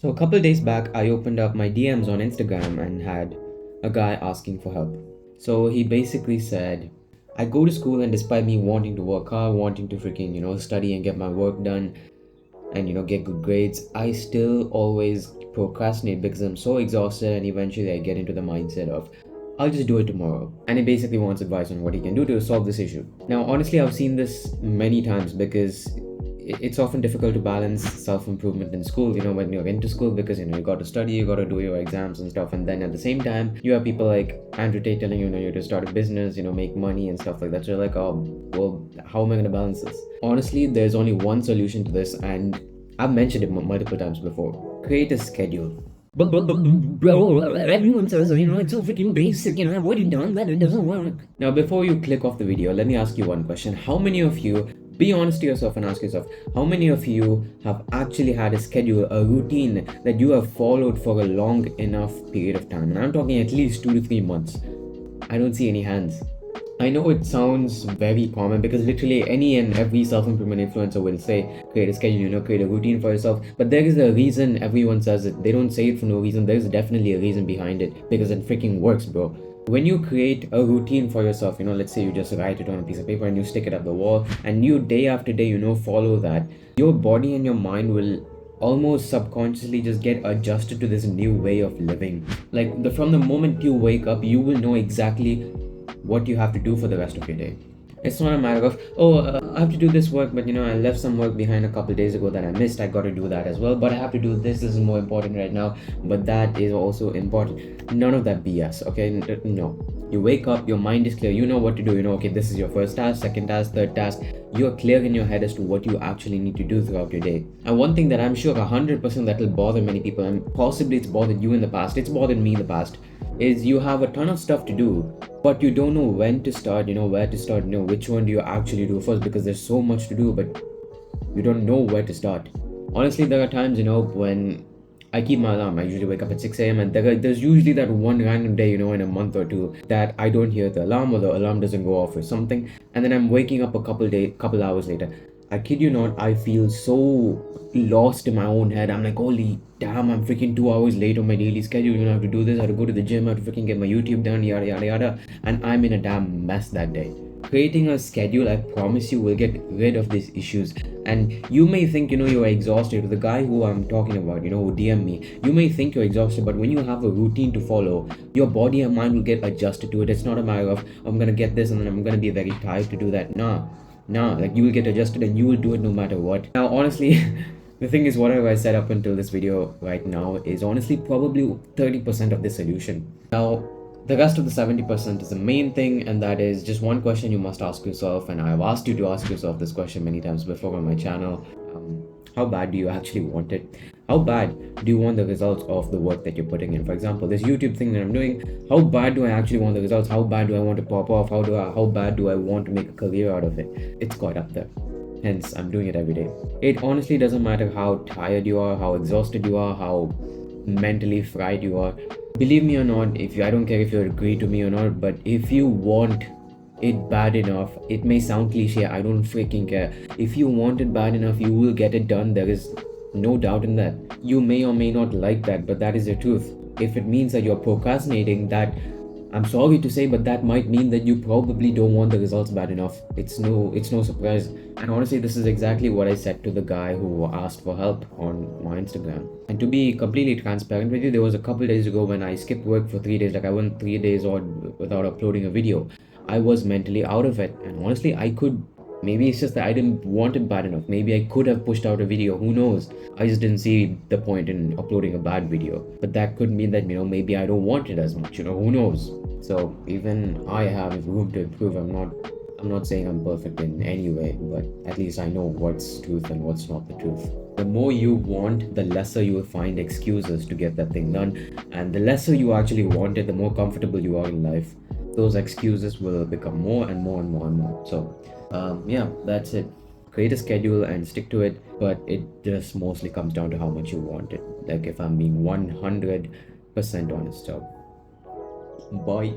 So a couple days back, I opened up my DMs on Instagram and had a guy asking for help. So he basically said, I go to school and despite me wanting to work hard, wanting to freaking, study and get my work done and, get good grades, I still always procrastinate because I'm so exhausted and eventually I get into the mindset of, I'll just do it tomorrow. And he basically wants advice on what he can do to solve this issue. Now, honestly, I've seen this many times because it's often difficult to balance self-improvement in school, when you're into school because, you got to study, you got to do your exams and stuff. And then at the same time, you have people like Andrew Tate telling you, you to start a business, make money and stuff like that. So you're like, oh, well, how am I going to balance this? Honestly, there's only one solution to this, and I've mentioned it multiple times before. Create a schedule. Bro, everyone says, it's so freaking basic, I've already done that, it doesn't work. Now, before you click off the video, let me ask you one question. How many of you, be honest to yourself and ask yourself, how many of you have actually had a schedule, a routine that you have followed for a long enough period of time? And I'm talking at least 2 to 3 months. I don't see any hands. I know it sounds very common because literally any and every self-improvement influencer will say, create a schedule, create a routine for yourself. But there is a reason everyone says it. They don't say it for no reason. There's definitely a reason behind it because it freaking works, bro. When you create a routine for yourself, let's say you just write it on a piece of paper and you stick it up the wall and you day after day, follow that, your body and your mind will almost subconsciously just get adjusted to this new way of living. Like from the moment you wake up, you will know exactly what you have to do for the rest of your day. It's not a matter of, I have to do this work, but I left some work behind a couple days ago that I missed. I got to do that as well. But I have to do this. This is more important right now. But that is also important. None of that BS, okay? No. You wake up, your mind is clear. You know what to do. Okay, this is your first task, second task, third task. You're clear in your head as to what you actually need to do throughout your day. And one thing that I'm sure 100% that will bother many people, and possibly it's bothered you in the past, it's bothered me in the past, is you have a ton of stuff to do, but you don't know when to start, where to start, which one do you actually do first, because there's so much to do, but you don't know where to start. Honestly, there are times, when I keep my alarm. I usually wake up at 6 a.m. and there's usually that one random day, in a month or two that I don't hear the alarm or the alarm doesn't go off or something. And then I'm waking up a couple hours later. I kid you not, I feel so lost in my own head. I'm like, holy damn, I'm freaking 2 hours late on my daily schedule. I have to do this, I have to go to the gym, I have to freaking get my YouTube done, yada yada yada. And I'm in a damn mess that day. Creating a schedule, I promise you, will get rid of these issues. And you may think, you're exhausted. The guy who I'm talking about, who DM me, you may think you're exhausted, but when you have a routine to follow, your body and mind will get adjusted to it. It's not a matter of, I'm gonna get this and then I'm gonna be very tired to do that. Nah, like you will get adjusted and you will do it no matter what. Now, honestly, the thing is, whatever I said up until this video right now is honestly probably 30% of the solution. Now, the rest of the 70% is the main thing, and that is just one question you must ask yourself, and I've asked you to ask yourself this question many times before on my channel. How bad do you actually want it? How bad do you want the results of the work that you're putting in? For example, this YouTube thing that I'm doing, how bad do I actually want the results? How bad do I want to pop off? How bad do I want to make a career out of it? It's quite up there. Hence, I'm doing it every day. It honestly doesn't matter how tired you are, how exhausted you are, how mentally fried you are. Believe me or not, I don't care if you agree to me or not, but if you want it bad enough, it may sound cliche, I don't freaking care. If you want it bad enough, you will get it done. There is no doubt in that. You may or may not like that, but that is the truth. If it means that you're procrastinating, that I'm sorry to say, but that might mean that you probably don't want the results bad enough. It's no surprise. And honestly, this is exactly what I said to the guy who asked for help on my Instagram. And to be completely transparent with you, there was a couple days ago when I skipped work for 3 days. Like I went 3 days odd without uploading a video. I was mentally out of it. And honestly, maybe it's just that I didn't want it bad enough. Maybe I could have pushed out a video. Who knows? I just didn't see the point in uploading a bad video. But that could mean that, maybe I don't want it as much. Who knows? So even I have room to improve. I'm not saying I'm perfect in any way, but at least I know what's truth and what's not the truth. The more you want, the lesser you will find excuses to get that thing done. And the lesser you actually want it, the more comfortable you are in life. Those excuses will become more and more and more and more. So yeah, that's it. Create a schedule and stick to it, but it just mostly comes down to how much you want it. Like if I'm being 100% honest. So bye.